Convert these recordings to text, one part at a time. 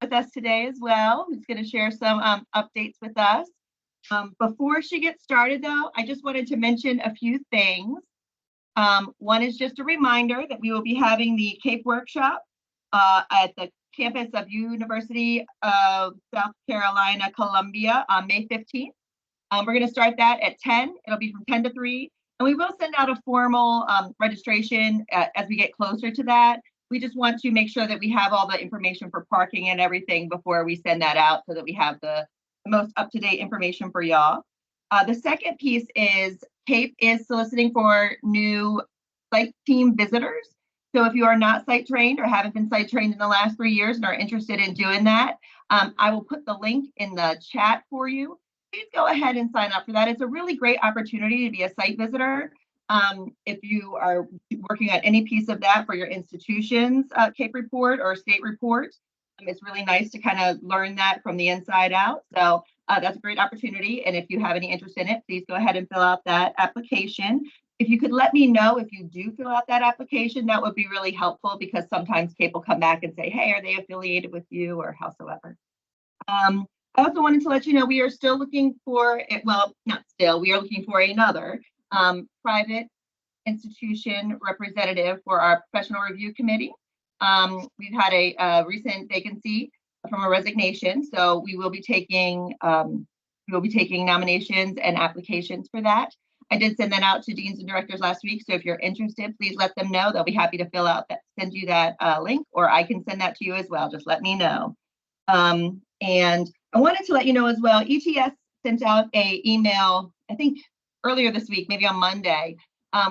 with us today as well, who's going to share some updates with us. Before she gets started, though, I just wanted to mention a few things. One is just a reminder that we will be having the CAPE workshop at the campus of University of South Carolina, Columbia on May 15th. We're going to start that at 10. It'll be from 10 to 3. And we will send out a formal registration as we get closer to that. We just want to make sure that we have all the information for parking and everything before we send that out so that we have the most up-to-date information for y'all. The second piece is CAPE is soliciting for new site team visitors. So if you are not site trained or haven't been site trained in the last 3 years and are interested in doing that, I will put the link in the chat for you. Please go ahead and sign up for that. It's a really great opportunity to be a site visitor. If you are working on any piece of that for your institution's CAPE report or state report, it's really nice to kind of learn that from the inside out. So that's a great opportunity. And if you have any interest in it, please go ahead and fill out that application. If you could let me know if you do fill out that application, that would be really helpful because sometimes CAPE will come back and say, hey, are they affiliated with you or howsoever? I also wanted to let you know we are still looking for, well, not still, we are looking for another private institution representative for our professional review committee. We've had a recent vacancy from a resignation, so we will be taking nominations and applications for that. I did send that out to deans and directors last week, so if you're interested, please let them know. They'll be happy to fill out that, send you that link, or I can send that to you as well. Just let me know. And I wanted to let you know as well, ETS sent out an email, I think earlier this week, maybe on Monday,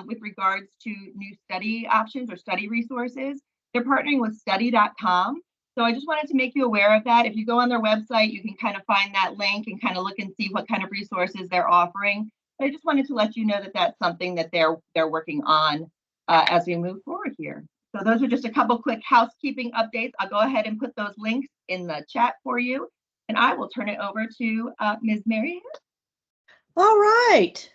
with regards to new study options or study resources. They're partnering with study.com. So I just wanted to make you aware of that. If you go on their website, you can kind of find that link and kind of look and see what kind of resources they're offering. But I just wanted to let you know that that's something that they're working on as we move forward here. So those are just a couple quick housekeeping updates. I'll go ahead and put those links in the chat for you. And I will turn it over to Ms. Mary. All right.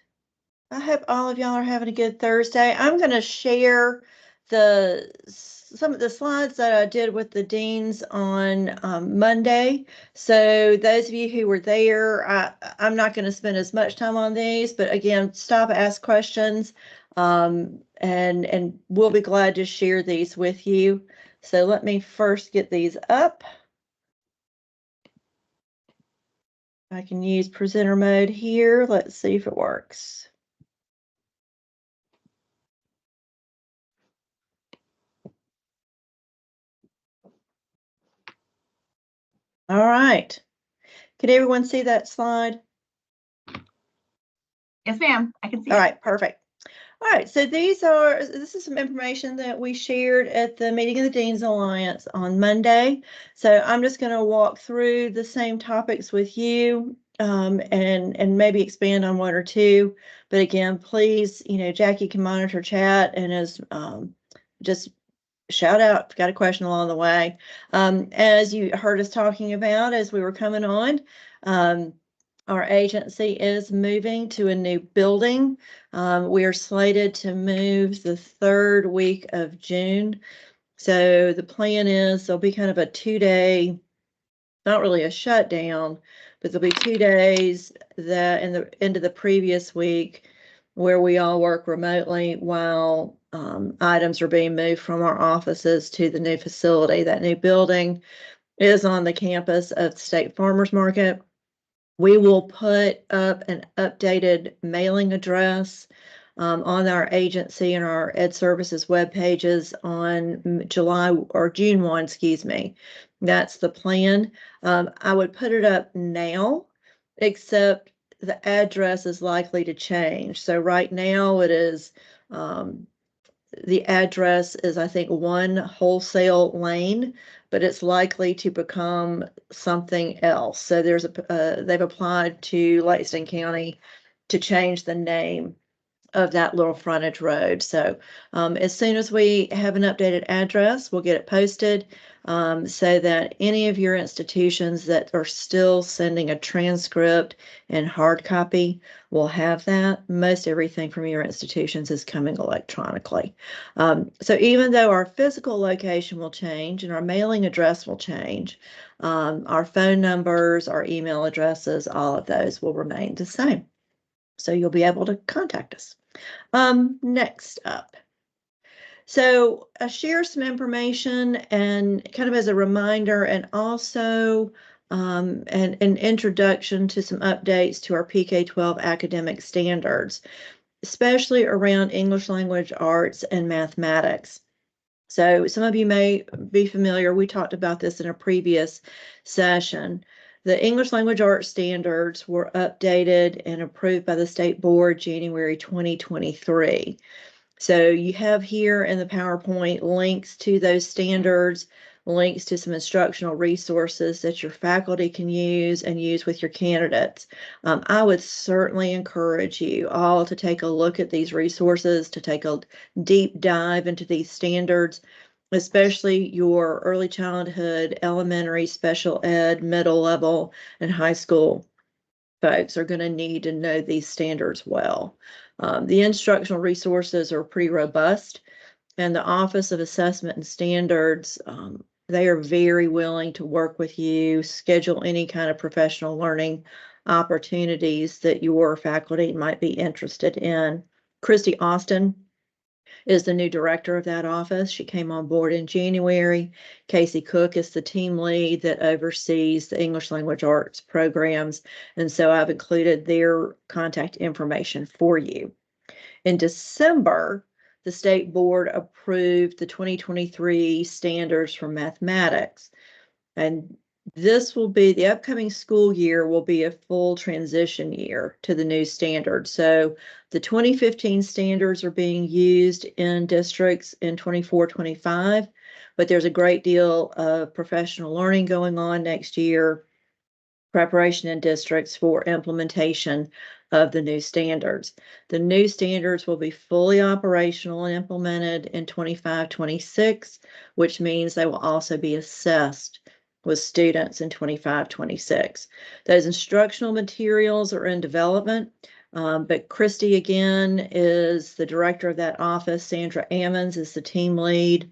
I hope all of y'all are having a good Thursday. I'm going to share some of the slides that I did with the deans on Monday. So those of you who were there, I'm not going to spend as much time on these, but again, stop, ask questions, and we'll be glad to share these with you. So let me first get these up. I can use presenter mode here. Let's see if it works. All right. Can everyone see that slide? Yes, ma'am. I can see. All right, perfect. All right, so this is some information that we shared at the meeting of the Deans Alliance on Monday. So I'm just going to walk through the same topics with you and maybe expand on one or two. But again, please, Jackie can monitor chat and just shout out if you got a question along the way. As you heard us talking about as we were coming on, our agency is moving to a new building. We are slated to move the 3rd week of June. So the plan is there'll be kind of a 2-day, not really a shutdown, but there'll be 2 days that in the end of the previous week where we all work remotely while items are being moved from our offices to the new facility. That new building is on the campus of the State Farmers Market. We will put up an updated mailing address on our agency and our Ed Services web pages on June 1, excuse me. That's the plan. I would put it up now, except the address is likely to change. So right now it is, the address is, I think, 1 Wholesale Lane, but it's likely to become something else. So there's they've applied to Lexington County to change the name of that little frontage road. So as soon as we have an updated address, we'll get it posted so that any of your institutions that are still sending a transcript and hard copy will have that. Most everything from your institutions is coming electronically. So even though our physical location will change and our mailing address will change, our phone numbers, our email addresses, all of those will remain the same. So you'll be able to contact us. Next up. So I share some information and kind of as a reminder and also an introduction to some updates to our PK-12 academic standards, especially around English language arts and mathematics. So some of you may be familiar, we talked about this in a previous session. The English language arts standards were updated and approved by the state board January 2023. So you have here in the PowerPoint links to those standards, links to some instructional resources that your faculty can use and use with your candidates. I would certainly encourage you all to take a look at these resources, to take a deep dive into these standards, especially your early childhood, elementary, special ed, middle level, and high school folks are going to need to know these standards well. The instructional resources are pretty robust, and the Office of Assessment and Standards, they are very willing to work with you, schedule any kind of professional learning opportunities that your faculty might be interested in. Christy Austin is the new director of that office. She came on board in January. Casey Cook is the team lead that oversees the English language arts programs. And so I've included their contact information for you. In December, the state board approved the 2023 standards for mathematics. And this will be, the upcoming school year will be a full transition year to the new standards. So the 2015 standards are being used in districts in 24-25, but there's a great deal of professional learning going on next year, preparation in districts for implementation of the new standards. The new standards will be fully operational and implemented in 25-26, which means they will also be assessed with students in 25-26. Those instructional materials are in development, but Christy again is the director of that office. Sandra Ammons is the team lead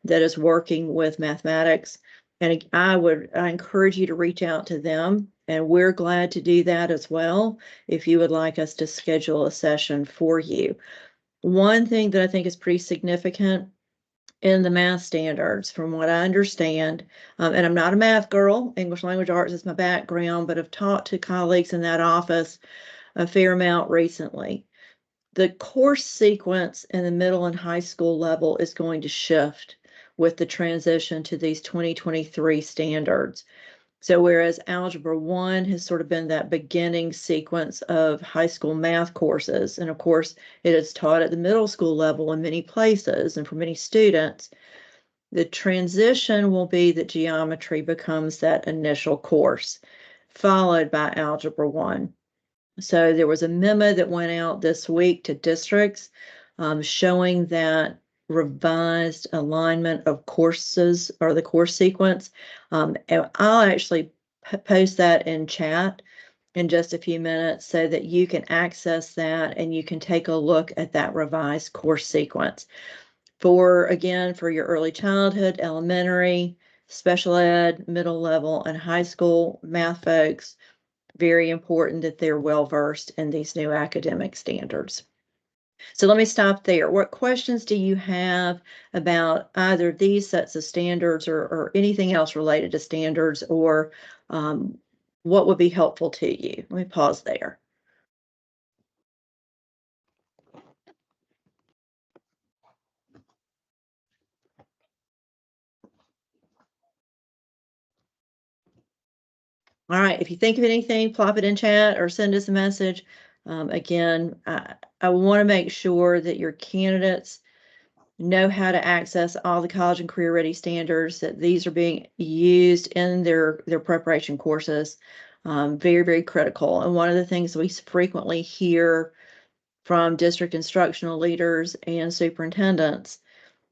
that is working with mathematics. And I encourage you to reach out to them, and we're glad to do that as well if you would like us to schedule a session for you. One thing that I think is pretty significant in the math standards, from what I understand, and I'm not a math girl, English language arts is my background, but I've talked to colleagues in that office a fair amount recently. The course sequence in the middle and high school level is going to shift with the transition to these 2023 standards. So whereas Algebra 1 has sort of been that beginning sequence of high school math courses, and of course it is taught at the middle school level in many places and for many students, the transition will be that geometry becomes that initial course, followed by Algebra 1. So there was a memo that went out this week to districts showing that revised alignment of courses or the course sequence. And I'll actually post that in chat in just a few minutes so that you can access that and you can take a look at that revised course sequence. For your early childhood, elementary, special ed, middle level, and high school math folks, very important that they're well versed in these new academic standards. So let me stop there. What questions do you have about either these sets of standards or anything else related to standards, or what would be helpful to you? Let me pause there. All right, if you think of anything, plop it in chat or send us a message. Again, I want to make sure that your candidates know how to access all the college and career ready standards, that these are being used in their preparation courses. Very, very critical. And one of the things we frequently hear from district instructional leaders and superintendents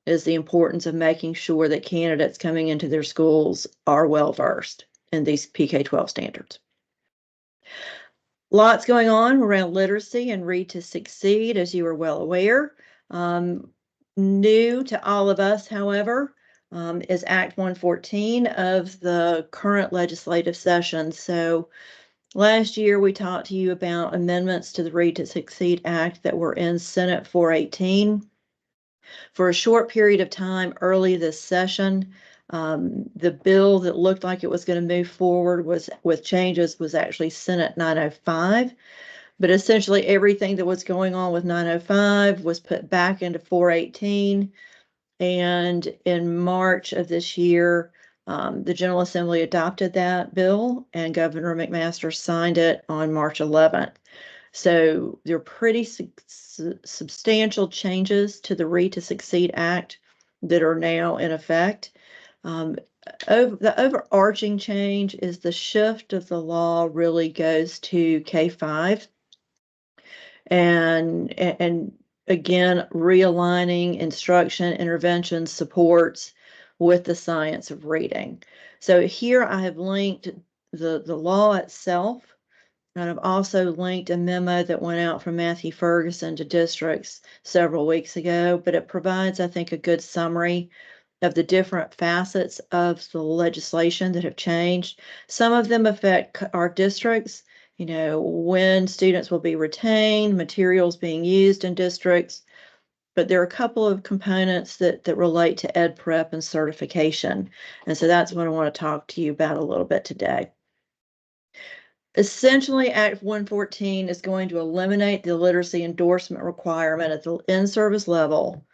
is the importance of making sure that candidates coming into their schools are well versed in these PK-12 standards. Lots going on around literacy and Read to Succeed, as you are well aware. New to all of us, however, is Act 114 of the current legislative session. So last year we talked to you about amendments to the Read to Succeed Act that were in Senate 418. For a short period of time early this session, the bill that looked like it was going to move forward with changes was actually Senate 905. But essentially everything that was going on with 905 was put back into 418. And in March of this year, the General Assembly adopted that bill and Governor McMaster signed it on March 11th. So there are pretty substantial changes to the Read to Succeed Act that are now in effect. The overarching change is the shift of the law really goes to K-5. And again, realigning instruction, intervention, supports with the science of reading. So here I have linked the law itself, and I've also linked a memo that went out from Matthew Ferguson to districts several weeks ago, but it provides, I think, a good summary of the different facets of the legislation that have changed. Some of them affect our districts, when students will be retained, materials being used in districts, but there are a couple of components that relate to ed prep and certification. And so that's what I want to talk to you about a little bit today. Essentially, Act 114 is going to eliminate the literacy endorsement requirement at the in-service level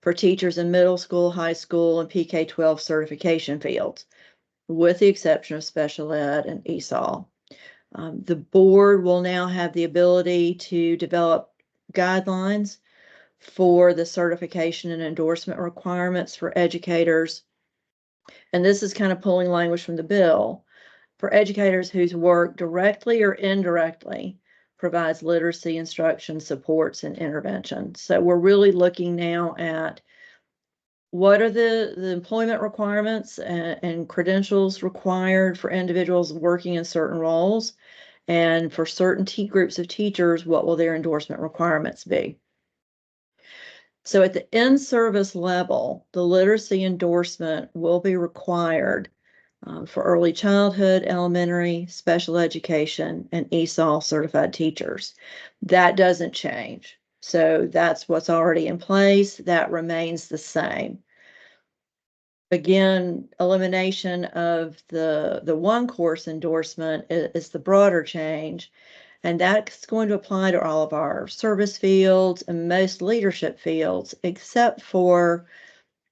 for teachers in middle school, high school, and PK-12 certification fields, with the exception of special ed and ESOL. The board will now have the ability to develop guidelines for the certification and endorsement requirements for educators. And this is kind of pulling language from the bill. For educators whose work directly or indirectly provides literacy instruction, supports, and intervention. So we're really looking now at what are the employment requirements and credentials required for individuals working in certain roles, and for certain groups of teachers, what will their endorsement requirements be? So at the in-service level, the literacy endorsement will be required for early childhood, elementary, special education, and ESOL certified teachers. That doesn't change. So that's what's already in place. That remains the same. Again, elimination of the one course endorsement is the broader change. And that's going to apply to all of our service fields and most leadership fields, except for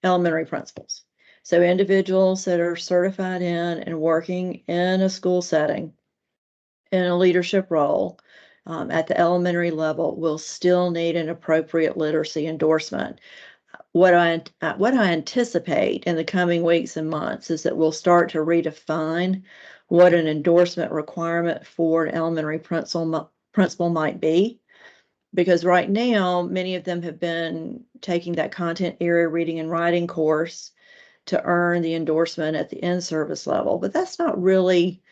elementary principals. So individuals that are certified in and working in a school setting in a leadership role at the elementary level will still need an appropriate literacy endorsement. What I anticipate in the coming weeks and months is that we'll start to redefine what an endorsement requirement for an elementary principal might be. Because right now, many of them have been taking that content area reading and writing course to earn the endorsement at the in-service level, but that's not really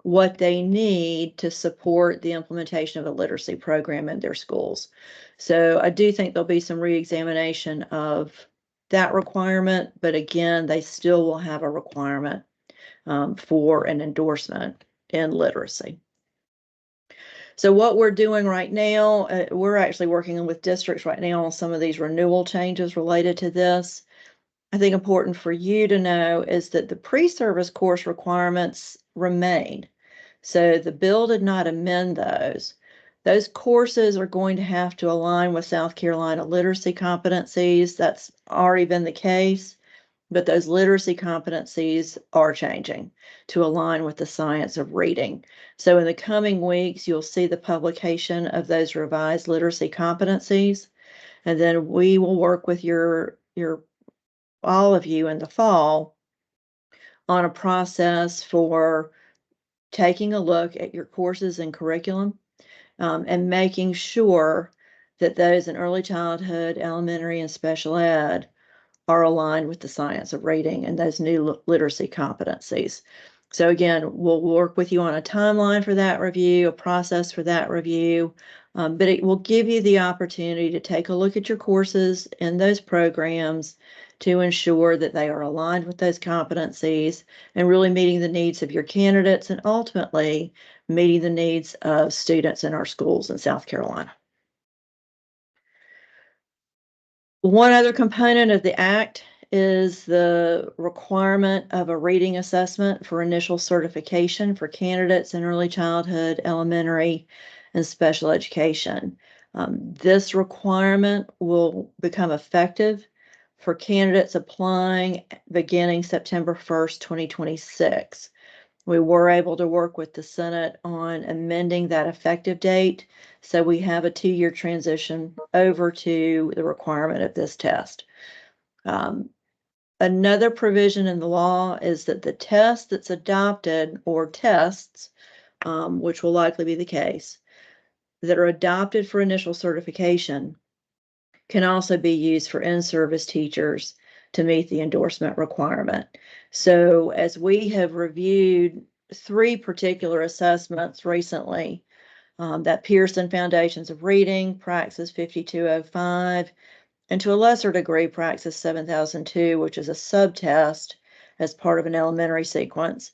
what they need to support the implementation of a literacy program in their schools. So I do think there'll be some re-examination of that requirement, but again, they still will have a requirement for an endorsement in literacy. So what we're doing right now, we're actually working with districts right now on some of these renewal changes related to this. I think important for you to know is that the pre-service course requirements remain. So the bill did not amend those. Those courses are going to have to align with South Carolina literacy competencies. That's already been the case, but those literacy competencies are changing to align with the science of reading. So in the coming weeks, you'll see the publication of those revised literacy competencies, and then we will work with all of you in the fall on a process for taking a look at your courses and curriculum and making sure that those in early childhood, elementary, and special ed are aligned with the science of reading and those new literacy competencies. So again, we'll work with you on a timeline for that review, a process for that review, but it will give you the opportunity to take a look at your courses and those programs to ensure that they are aligned with those competencies and really meeting the needs of your candidates and ultimately meeting the needs of students in our schools in South Carolina. One other component of the Act is the requirement of a reading assessment for initial certification for candidates in early childhood, elementary, and special education. This requirement will become effective for candidates applying beginning September 1st, 2026. We were able to work with the Senate on amending that effective date. So we have a 2-year transition over to the requirement of this test. Another provision in the law is that the test that's adopted or tests, which will likely be the case, that are adopted for initial certification can also be used for in-service teachers to meet the endorsement requirement. So as we have reviewed 3 particular assessments recently, that Pearson Foundations of Reading, Praxis 5205, and to a lesser degree, Praxis 7002, which is a subtest as part of an elementary sequence.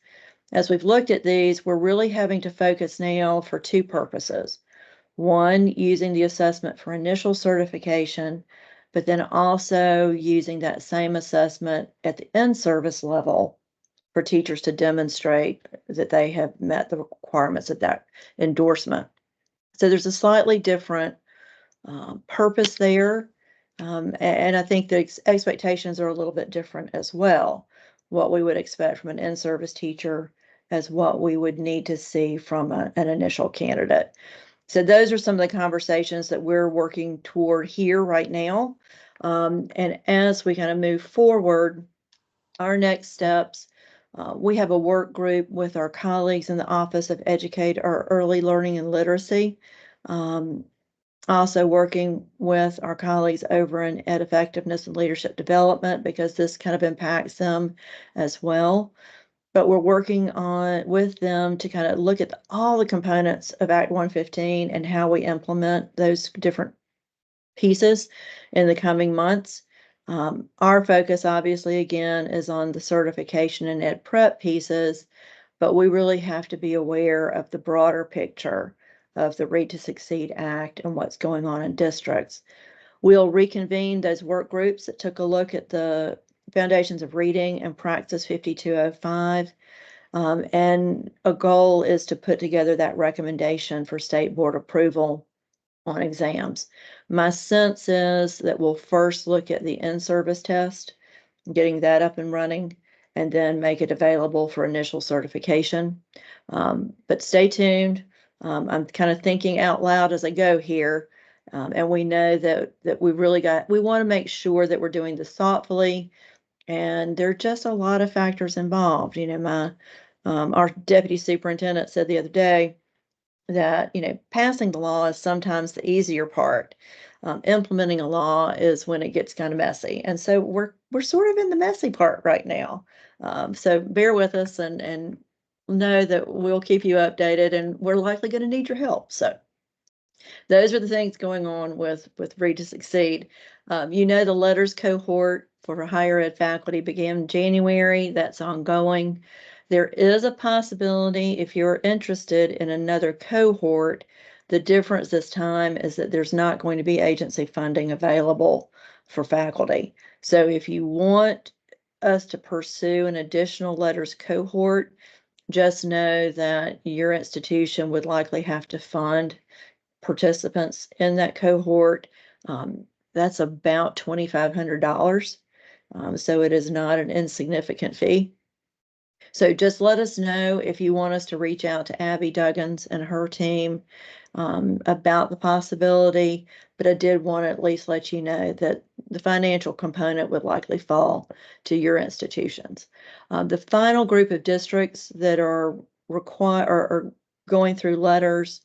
As we've looked at these, we're really having to focus now for 2 purposes. One, using the assessment for initial certification, but then also using that same assessment at the in-service level for teachers to demonstrate that they have met the requirements of that endorsement. So there's a slightly different purpose there. And I think the expectations are a little bit different as well. What we would expect from an in-service teacher as what we would need to see from an initial candidate. So those are some of the conversations that we're working toward here right now. And as we kind of move forward, our next steps, we have a work group with our colleagues in the Office of Early Learning and Literacy. Also working with our colleagues over in Ed Effectiveness and Leadership Development because this kind of impacts them as well. But we're working on with them to kind of look at all the components of Act 115 and how we implement those different pieces in the coming months. Our focus, obviously, again, is on the certification and ed prep pieces, but we really have to be aware of the broader picture of the Read to Succeed Act and what's going on in districts. We'll reconvene those work groups that took a look at the Foundations of Reading and Praxis 5205. And a goal is to put together that recommendation for state board approval on exams. My sense is that we'll first look at the in-service test, getting that up and running, and then make it available for initial certification. But stay tuned. I'm kind of thinking out loud as I go here. And we know that we want to make sure that we're doing this thoughtfully. And there are just a lot of factors involved. You know, our deputy superintendent said the other day that, you know, passing the law is sometimes the easier part. Implementing a law is when it gets kind of messy. And so we're sort of in the messy part right now. So bear with us and know that we'll keep you updated, and we're likely going to need your help. So those are the things going on with Read to Succeed. You know, the letters cohort for higher ed faculty began in January. That's ongoing. There is a possibility, if you're interested in another cohort, the difference this time is that there's not going to be agency funding available for faculty. So if you want us to pursue an additional letters cohort, just know that your institution would likely have to fund participants in that cohort. That's about $2,500. So it is not an insignificant fee. So just let us know if you want us to reach out to Abby Duggins and her team about the possibility, but I did want to at least let you know that the financial component would likely fall to your institutions. The final group of districts that are going through letters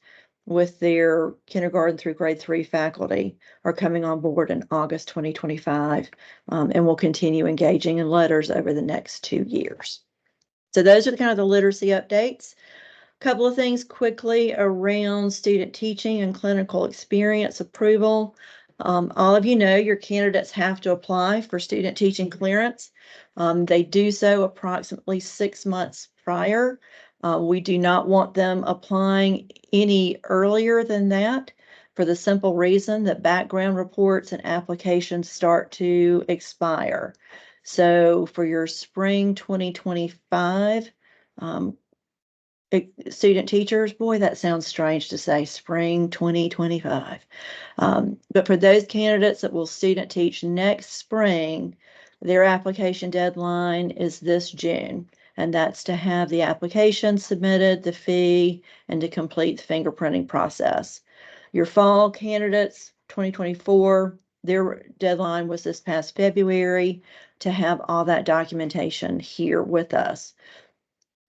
with their kindergarten through grade 3 faculty are coming on board in August 2025, and will continue engaging in letters over the next 2 years. So those are kind of the literacy updates. A couple of things quickly around student teaching and clinical experience approval. All of you know your candidates have to apply for student teaching clearance. They do so approximately 6 months prior. We do not want them applying any earlier than that for the simple reason that background reports and applications start to expire. So for your spring 2025 student teachers, boy, that sounds strange to say, spring 2025. But for those candidates that will student teach next spring, their application deadline is this June. And that's to have the application submitted, the fee, and to complete the fingerprinting process. Your fall candidates, 2024, their deadline was this past February to have all that documentation here with us.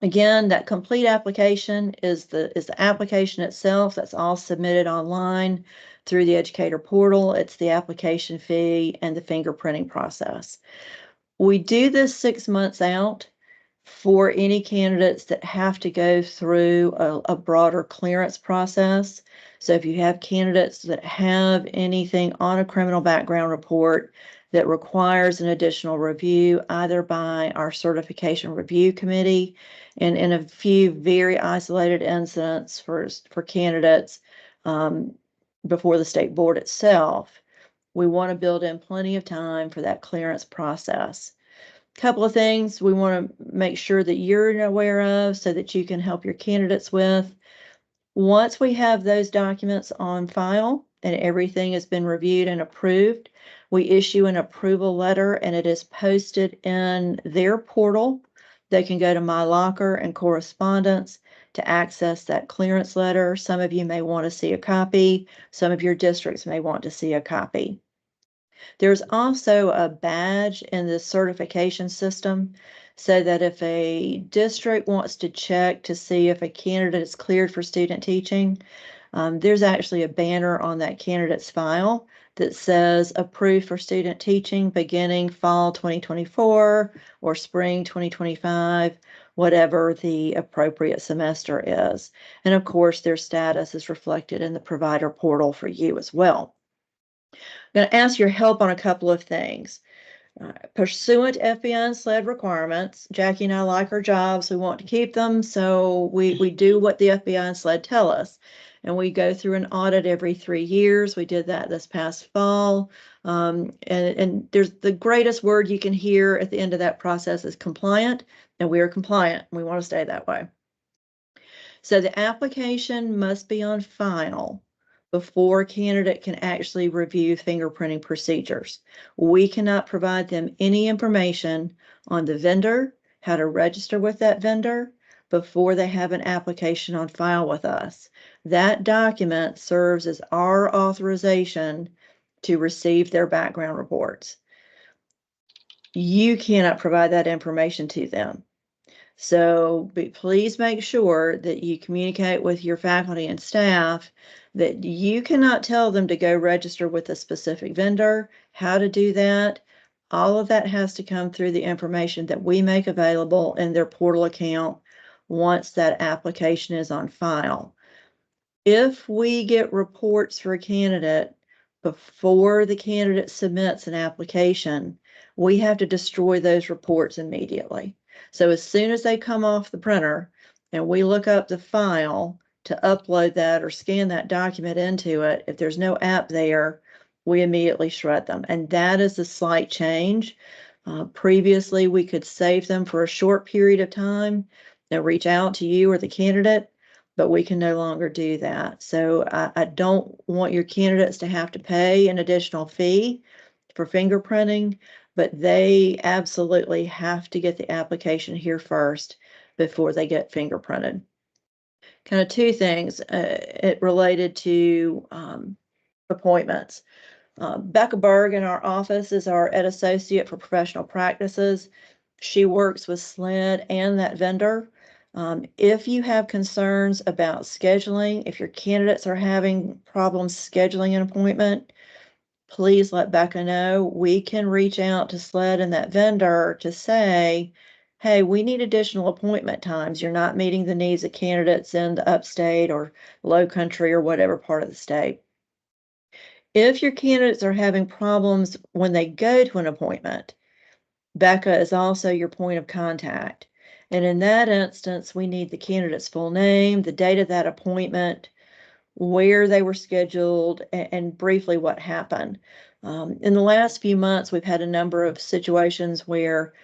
Again, that complete application is the application itself. That's all submitted online through the educator portal. It's the application fee and the fingerprinting process. We do this 6 months out for any candidates that have to go through a broader clearance process. So if you have candidates that have anything on a criminal background report that requires an additional review, either by our certification review committee, and in a few very isolated incidents for candidates before the state board itself, we want to build in plenty of time for that clearance process. Couple of things we want to make sure that you're aware of so that you can help your candidates with. Once we have those documents on file and everything has been reviewed and approved, we issue an approval letter and it is posted in their portal. They can go to My Locker and Correspondence to access that clearance letter. Some of you may want to see a copy. Some of your districts may want to see a copy. There's also a badge in the certification system so that if a district wants to check to see if a candidate is cleared for student teaching, there's actually a banner on that candidate's file that says approved for student teaching beginning fall 2024 or spring 2025, whatever the appropriate semester is. And of course, their status is reflected in the provider portal for you as well. I'm going to ask your help on a couple of things. Pursuant to FBI and SLED requirements, Jackie and I like our jobs. We want to keep them, so we do what the FBI and SLED tell us. And we go through an audit every 3 years. We did that this past fall. And there's the greatest word you can hear at the end of that process is compliant, and we are compliant. We want to stay that way. So the application must be on file before a candidate can actually review fingerprinting procedures. We cannot provide them any information on the vendor, how to register with that vendor, before they have an application on file with us. That document serves as our authorization to receive their background reports. You cannot provide that information to them. So please make sure that you communicate with your faculty and staff that you cannot tell them to go register with a specific vendor, how to do that. All of that has to come through the information that we make available in their portal account once that application is on file. If we get reports for a candidate before the candidate submits an application, we have to destroy those reports immediately. So as soon as they come off the printer and we look up the file to upload that or scan that document into it, if there's no app there, we immediately shred them. And that is a slight change. Previously, we could save them for a short period of time and reach out to you or the candidate, but we can no longer do that. So I don't want your candidates to have to pay an additional fee for fingerprinting, but they absolutely have to get the application here first before they get fingerprinted. Kind of two things it related to appointments. Becca Berg in our office is our Ed Associate for Professional Practices. She works with SLED and that vendor. If you have concerns about scheduling, if your candidates are having problems scheduling an appointment, please let Becca know. We can reach out to SLED and that vendor to say, hey, we need additional appointment times. You're not meeting the needs of candidates in the upstate or low country or whatever part of the state. If your candidates are having problems when they go to an appointment, Becca is also your point of contact. And in that instance, we need the candidate's full name, the date of that appointment, where they were scheduled, and briefly what happened. In the last few months, we've had a number of situations where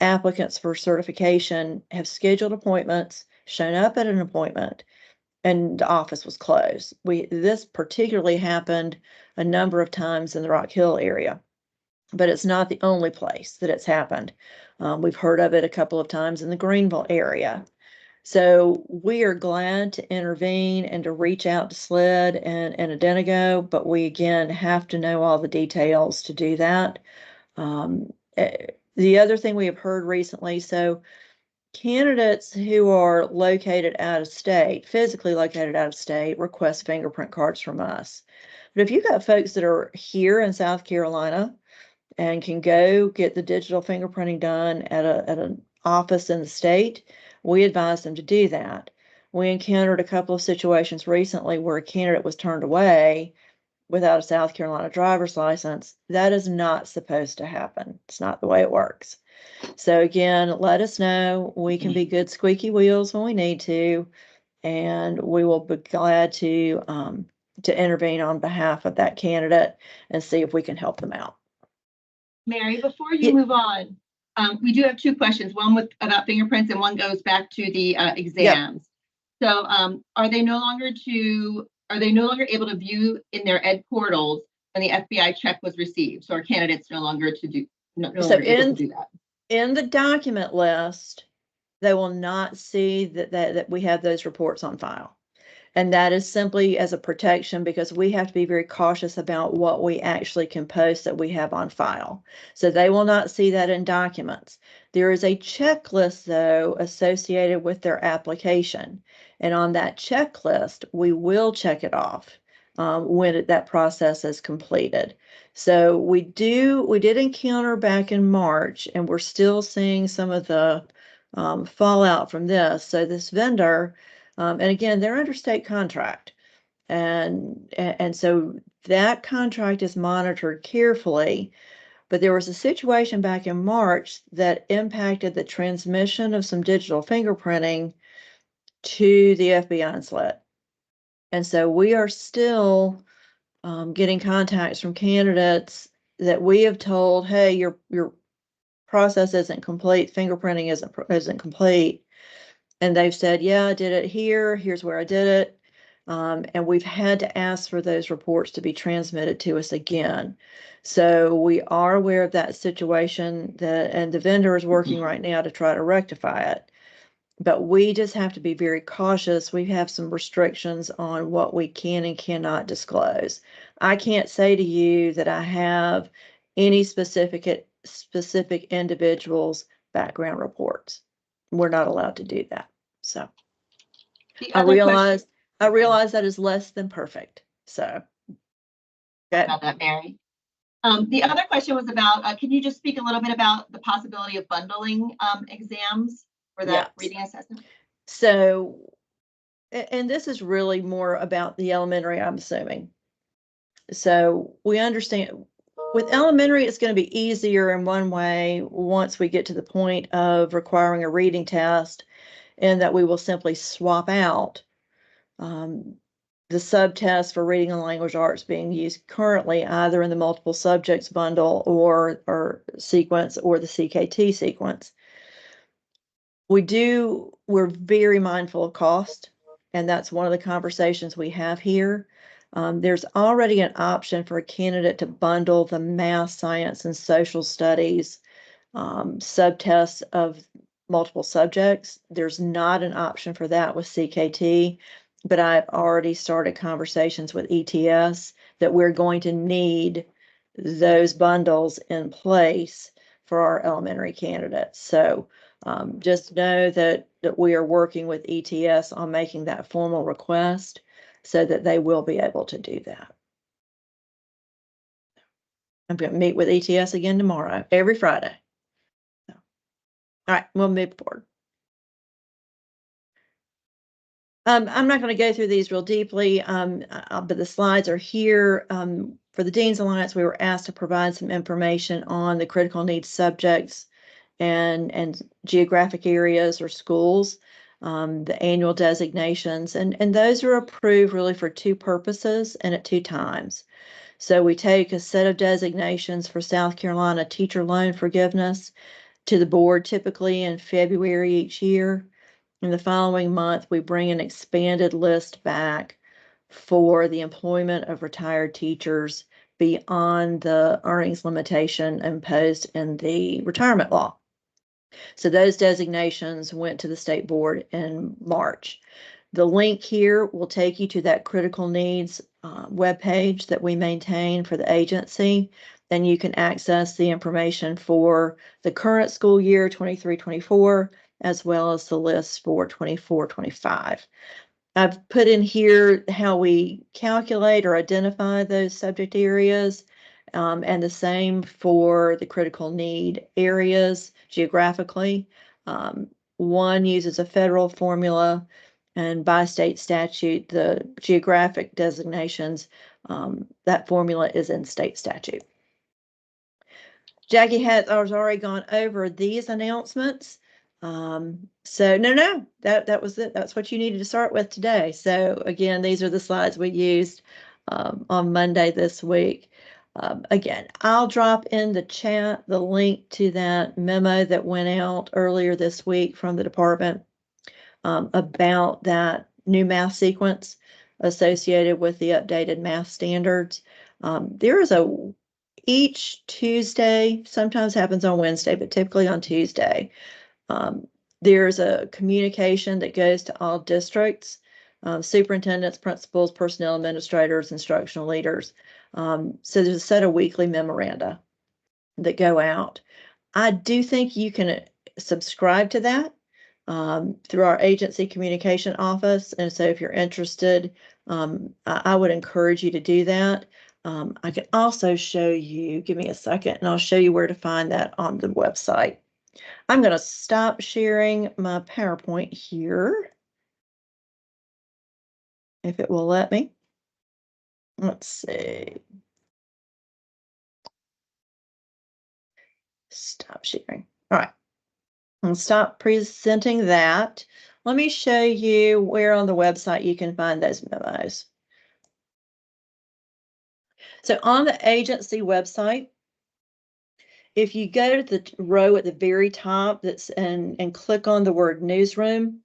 applicants for certification have scheduled appointments, shown up at an appointment, and the office was closed. This particularly happened a number of times in the Rock Hill area, but it's not the only place that it's happened. We've heard of it a couple of times in the Greenville area. So we are glad to intervene and to reach out to SLED and Identigo, but we again have to know all the details to do that. The other thing we have heard recently, so candidates who are located out of state, physically located out of state, request fingerprint cards from us. But if you've got folks that are here in South Carolina and can go get the digital fingerprinting done at an office in the state, we advise them to do that. We encountered a couple of situations recently where a candidate was turned away without a South Carolina driver's license. That is not supposed to happen. It's not the way it works. So again, let us know. We can be good squeaky wheels when we need to, and we will be glad to intervene on behalf of that candidate and see if we can help them out. Mary, before you move on, we do have two questions. One about fingerprints, and one goes back to the exams. Yep. So, are they no longer able to view in their ed portals when the FBI check was received? So, are candidates no longer able to do that? In the document list, they will not see that we have those reports on file. And that is simply as a protection because we have to be very cautious about what we actually can post that we have on file. So they will not see that in documents. There is a checklist, though, associated with their application. And on that checklist, we will check it off when that process is completed. So we did encounter back in March, and we're still seeing some of the fallout from this. So this vendor, and again, they're under state contract. And so that contract is monitored carefully. But there was a situation back in March that impacted the transmission of some digital fingerprinting to the FBI and SLED. And so we are still getting contacts from candidates that we have told, hey, your process isn't complete, fingerprinting isn't complete. And they've said, yeah, I did it here. Here's where I did it. And we've had to ask for those reports to be transmitted to us again. So we are aware of that situation, and the vendor is working right now to try to rectify it. But we just have to be very cautious. We have some restrictions on what we can and cannot disclose. I can't say to you that I have any specific individuals' background reports. We're not allowed to do that. So I realize that is less than perfect. So about that, Mary. The other question was about, can you just speak a little bit about the possibility of bundling exams for that reading assessment? So, and this is really more about the elementary, I'm assuming. So we understand with elementary, it's going to be easier in one way once we get to the point of requiring a reading test, and that we will simply swap out the subtest for reading and language arts being used currently either in the multiple subjects bundle or sequence or the CKT sequence. We're very mindful of cost, and that's one of the conversations we have here. There's already an option for a candidate to bundle the math, science, and social studies subtests of multiple subjects. There's not an option for that with CKT, but I've already started conversations with ETS that we're going to need those bundles in place for our elementary candidates. So Just know that we are working with ETS on making that formal request so that they will be able to do that. I'm going to meet with ETS again tomorrow, every Friday. So, all right, we'll move forward. I'm not going to go through these real deeply, but the slides are here. For the Dean's Alliance, we were asked to provide some information on the critical needs subjects and geographic areas or schools, the annual designations, and those are approved really for two purposes and at two times. So we take a set of designations for South Carolina teacher loan forgiveness to the board typically in February each year. In the following month, we bring an expanded list back for the employment of retired teachers beyond the earnings limitation imposed in the retirement law. So those designations went to the state board in March. The link here will take you to that critical needs webpage that we maintain for the agency. Then you can access the information for the current school year 23-24, as well as the list for 24-25. I've put in here how we calculate or identify those subject areas, and the same for the critical need areas geographically. One uses a federal formula, and by state statute, the geographic designations, that formula is in state statute. Jackie has already gone over these announcements. So no, that was it. That's what you needed to start with today. So again, these are the slides we used on Monday this week. Again, I'll drop in the chat the link to that memo that went out earlier this week from the department about that new math sequence associated with the updated math standards. There is each Tuesday, sometimes happens on Wednesday, but typically on Tuesday, there's a communication that goes to all districts, superintendents, principals, personnel administrators, instructional leaders. So there's a set of weekly memoranda that go out. I do think you can subscribe to that through our agency communication office. And so if you're interested, I would encourage you to do that. I can also show you, give me a second, and I'll show you where to find that on the website. I'm going to stop sharing my PowerPoint here, if it will let me. Let's see. Stop sharing. All right. I'll stop presenting that. Let me show you where on the website you can find those memos. So on the agency website, if you go to the row at the very top that's and click on the word newsroom,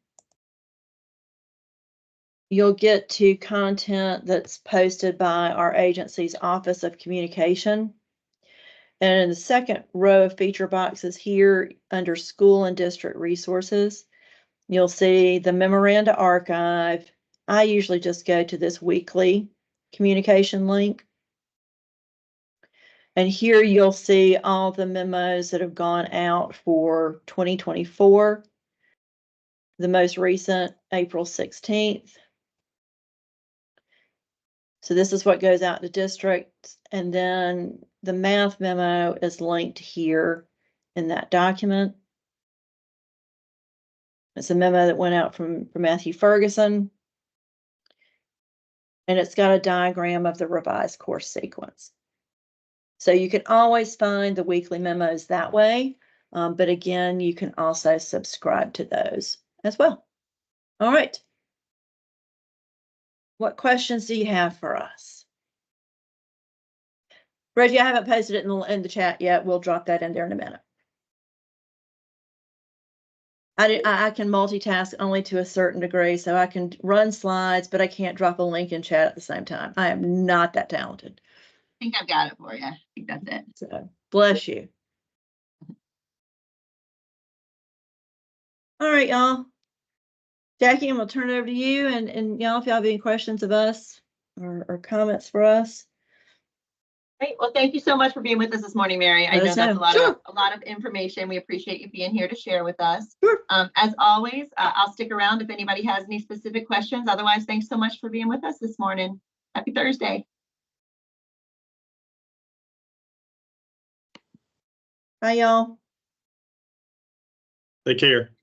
you'll get to content that's posted by our agency's Office of Communication. And in the second row of feature boxes here under School and District Resources, you'll see the Memoranda Archive. I usually just go to this weekly communication link. And here you'll see all the memos that have gone out for 2024. The most recent, April 16th. So this is what goes out to districts. And then the math memo is linked here in that document. It's a memo that went out from Matthew Ferguson. And it's got a diagram of the revised course sequence. So you can always find the weekly memos that way. But again, you can also subscribe to those as well. All right. What questions do you have for us? Reggie, I haven't posted it in the chat yet. We'll drop that in there in a minute. I can multitask only to a certain degree, so I can run slides, but I can't drop a link in chat at the same time. I am not that talented. I think I've got it for you. I think that's it. So bless you. All right, y'all. Jackie, I'm gonna turn it over to you, and y'all, if y'all have any questions of us or comments for us. Great. Well, thank you so much for being with us this morning, Mary. I Let know us that's know. a lot of information. We appreciate you being here to share with us. Sure. As always, I'll stick around if anybody has any specific questions. Otherwise, thanks so much for being with us this morning. Happy Thursday. Bye, y'all. Take care.